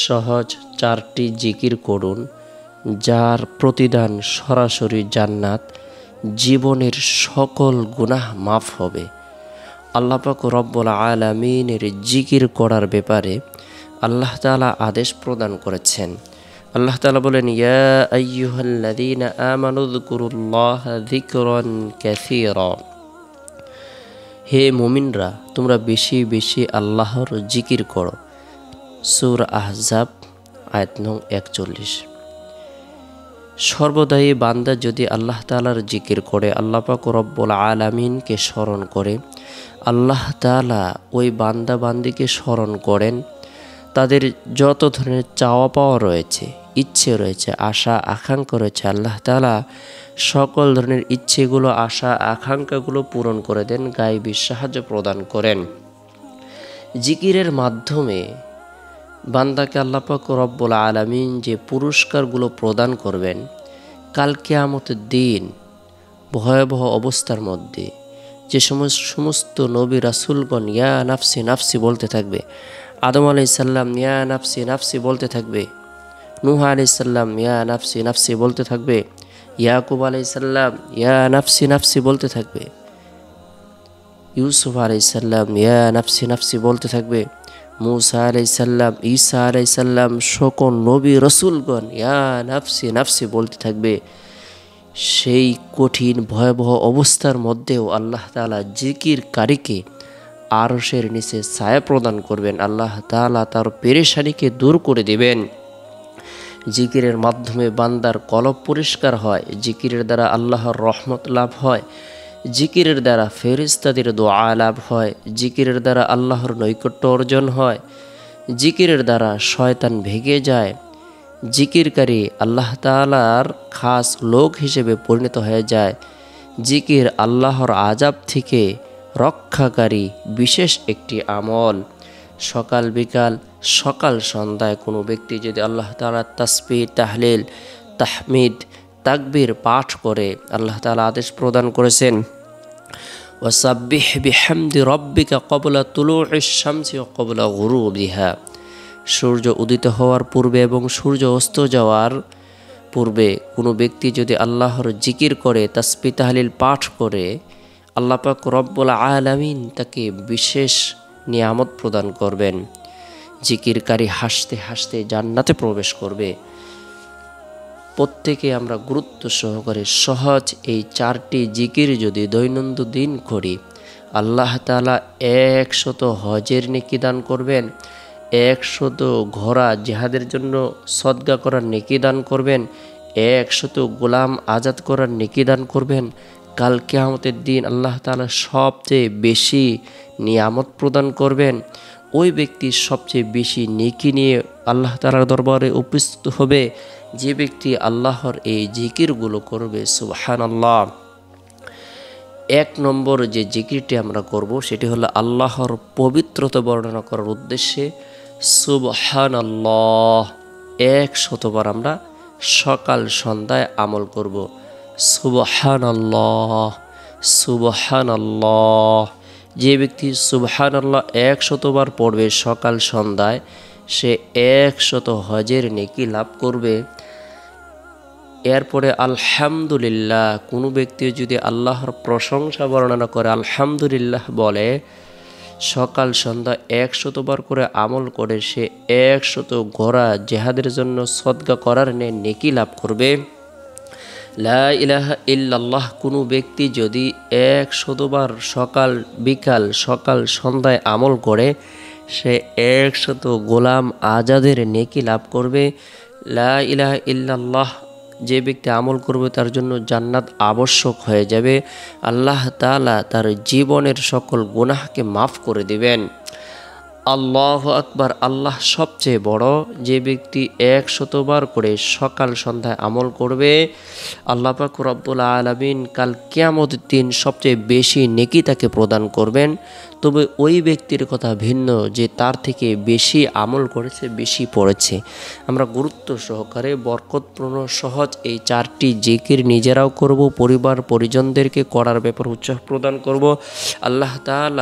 সহজ 4টি জিকির করুন, যার প্রতিদান সরাসরি জান্নাত, জীবনের সকল গুনাহ মাফ হবে। আল্লাহ পাক রব্বুল আলামিনের জিকির করার ব্যাপারে আল্লাহ তাআলা আদেশ প্রদান করেছেন। আল্লাহ তাআলা বলেন, ইয়া আইয়ুহাল্লাযীনা আমানু যকুরুল্লাহা যিকরান কাসীরা। হে মুমিনরা, তোমরা বেশি বেশি আল্লাহর জিকির করো। সূরা আহজাব আয়াত নং 41। সর্বদাই বান্দা যদি আল্লাহ তাআলার জিকির করে, আল্লাহ পাক রব্বুল আলামিনকে স্মরণ করে, আল্লাহ তাআলা ওই বান্দা বান্দিকে স্মরণ করেন, তাদের যত ধরনের চাওয়া পাওয়া রয়েছে, ইচ্ছে রয়েছে, আশা আকাঙ্ক্ষা রয়েছে, আল্লাহ তাআলা সকল ধরনের ইচ্ছেগুলো, আশা আকাঙ্ক্ষাগুলো পূরণ করে দেন, গায়বী সাহায্য প্রদান করেন। জিকিরের মাধ্যমে বান্দাকে আল্লাহ পাক রব্বুল আলামিন যে পুরস্কারগুলো প্রদান করবেন, কাল কিয়ামতের দিন ভয়াবহ অবস্থার মধ্যে যে সমস্ত নবী রাসূলগণ ইয়া নাফসি নাফসি বলতে থাকবে, আদম আলাইহিস সালাম ইয়া নাফসি নাফসি বলতে থাকবে, নূহ আলাইহিস সালাম ইয়া নাফসি নাফসি বলতে থাকবে, ইয়াকুব আলাইহিস সালাম ইয়া নাফসি নাফসি বলতে থাকবে, ইউসুফ আলাইহিস সালাম ইয়া নাফসি নাফসি বলতে থাকবে, মূসা আলাইহিস সালাম, ঈসা আলাইহিস সালাম, সকল নবী রাসূলগণ ইয়া নাফসি নাফসি বলতে থাকবে। সেই কঠিন ভয়াবহ অবস্থার মধ্যেও আল্লাহ তাআলা জিকিরকারীকে আরশের নিচে ছায়া প্রদান করবেন। আল্লাহ তাআলা তার পেরেশানিকে দূর করে দিবেন। জিকিরের মাধ্যমে বান্দার কলব পরিষ্কার হয়, জিকিরের দ্বারা আল্লাহর রহমত লাভ হয়, জিকিরের দ্বারা ফেরেশতাদের দোয়া লাভ হয়, জিকিরের দ্বারা আল্লাহর নৈকট্য অর্জন হয়, জিকিরের দ্বারা শয়তান ভেগে যায়, জিকিরকারী আল্লাহ তাআলার খাস লোক হিসেবে পরিণত হয়ে যায়। জিকির আল্লাহর আযাব থেকে রক্ষাকারী বিশেষ একটি আমল। সকাল বিকাল, সকাল সন্ধ্যায় কোনো ব্যক্তি যদি আল্লাহ তাআলার তাসবিহ, তাহলিল, তাহমিদ, তাকবীর পাঠ করে, আল্লাহ তাআলা আদেশ প্রদান করেছেন, ওয়াসাব্বিহ বিহামদি রাব্বিকা ক্বাবলা তুলুইশ শামসি ওয়া ক্বাবলা গুরুবিহা। সূর্য উদিত হওয়ার পূর্বে এবং সূর্য অস্ত যাওয়ার পূর্বে কোনো ব্যক্তি যদি আল্লাহর জিকির করে, তাসবিহ তাহলিল পাঠ করে, আল্লাহ পাক রব্বুল আলামিন তাকে বিশেষ নিয়ামত প্রদান করবেন। জিকিরকারী হাসতে হাসতে জান্নাতে প্রবেশ করবে। প্রত্যেকে আমরা গুরুত্ব সহকারে সহজ এই 4টি জিকির যদি দৈনন্দিন করি, আল্লাহ তাআলা 100 হজের নেকি দান করবেন, 100 ঘোড়া জিহাদের জন্য সদকা করার নেকি দান করবেন, 100 গোলাম আজাদ করার নেকি দান করবেন। কাল কিয়ামতের দিন আল্লাহ তাআলা সবচেয়ে বেশি নিয়ামত প্রদান করবেন। ওই ব্যক্তি সবচেয়ে বেশি নেকি নিয়ে আল্লাহ তাআলার দরবারে উপস্থিত হবে, যে ব্যক্তি আল্লাহর এই জিকিরগুলো করবে। সুবহানাল্লাহ। 1 নম্বর যে জিকিরটি আমরা করব সেটি হলো আল্লাহর পবিত্রতা বর্ণনা করার উদ্দেশ্যে সুবহানাল্লাহ 100 বার আমরা সকাল সন্ধ্যায় আমল করব। সুবহানাল্লাহ, সুবহানাল্লাহ। যে ব্যক্তি সুবহানাল্লাহ 100 বার পড়বে সকাল সন্ধ্যায়, সে 100 হজের নেকি লাভ করবে। এরপরে আলহামদুলিল্লাহ, কোনো ব্যক্তি যদি আল্লাহর প্রশংসা বর্ণনা করে, আলহামদুলিল্লাহ বলে, সকাল সন্ধ্যা 100 বার করে আমল করে, সে 100 ঘোড়া জিহাদের জন্য সদকা করার নেকি লাভ করবে। লা ইলাহা ইল্লাল্লাহ, কোনো ব্যক্তি যদি 100 বার সকাল বিকাল, সকাল সন্ধ্যায় আমল করে, সে 100 গোলাম আজাদের নেকি লাভ করবে। লা ইলাহা ইল্লাল্লাহ যে ব্যক্তি আমল করবে তার জন্য জান্নাত আবশ্যক হয়ে যাবে। আল্লাহ তাআলা তার জীবনের সকল গুনাহকে মাফ করে দিবেন। আল্লাহু আকবার, আল্লাহ সবচেয়ে বড়। যে ব্যক্তি 100 বার করে সকাল সন্ধ্যায় আমল করবে, আল্লাহ পাক রব্বুল আলামিন কাল কিয়ামতের দিন সবচেয়ে বেশি নেকি তাকে প্রদান করবেন। তবে ওই ব্যক্তির কথা ভিন্ন, যে তার থেকে বেশি আমল করেছে, বেশি পড়েছে। আমরা গুরুত্ব সহকারে বরকতপূর্ণ সহজ এই 4টি জিকির নিজেরাও করব, পরিবার পরিজনদেরকে করার ব্যাপারে উৎসাহ প্রদান করব। আল্লাহ তাআলা